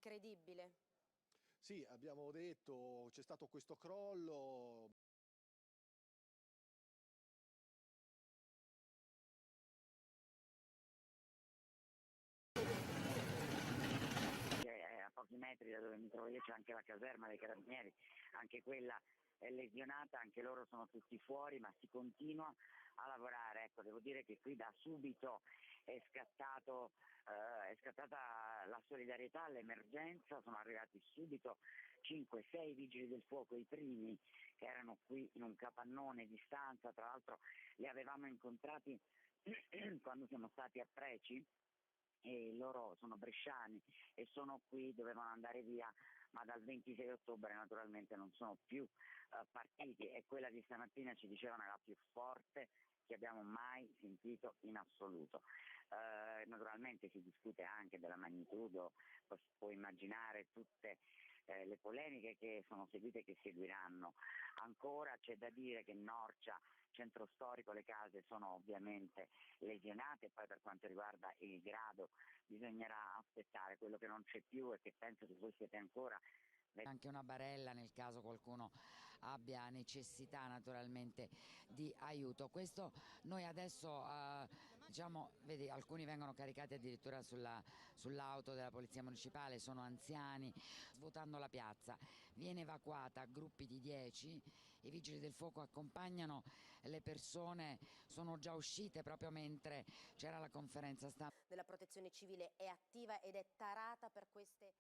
credibile? Sì, abbiamo detto c'è stato questo crollo. A pochi metri da dove mi trovo io c'è anche la caserma dei carabinieri, anche quella è lesionata, anche loro sono tutti fuori, ma si continua a lavorare. Ecco, devo dire che qui da subito è scattata la solidarietà all'emergenza, sono arrivati subito 5-6 vigili del fuoco, i primi che erano qui in un capannone di stanza, tra l'altro li avevamo incontrati quando siamo stati a Preci, e loro sono bresciani e sono qui, dovevano andare via, ma dal 26 ottobre naturalmente non sono più partiti, e quella di stamattina ci dicevano è la più forte che abbiamo mai sentito in assoluto. Naturalmente si discute anche della magnitudo, può immaginare tutte le polemiche che sono seguite e che seguiranno. Ancora c'è da dire che Norcia, centro storico, le case sono ovviamente lesionate, e poi per quanto riguarda il grado bisognerà aspettare. Quello che non c'è più e che penso che voi siete ancora anche una barella nel caso qualcuno abbia necessità naturalmente di aiuto. Questo noi adesso diciamo, vedi, alcuni vengono caricati addirittura sull'auto della polizia municipale, sono anziani, svuotando la piazza. Viene evacuata a gruppi di 10, i vigili del fuoco accompagnano le persone, sono già uscite proprio mentre c'era la conferenza stampa. Della Protezione Civile è attiva ed è tarata per queste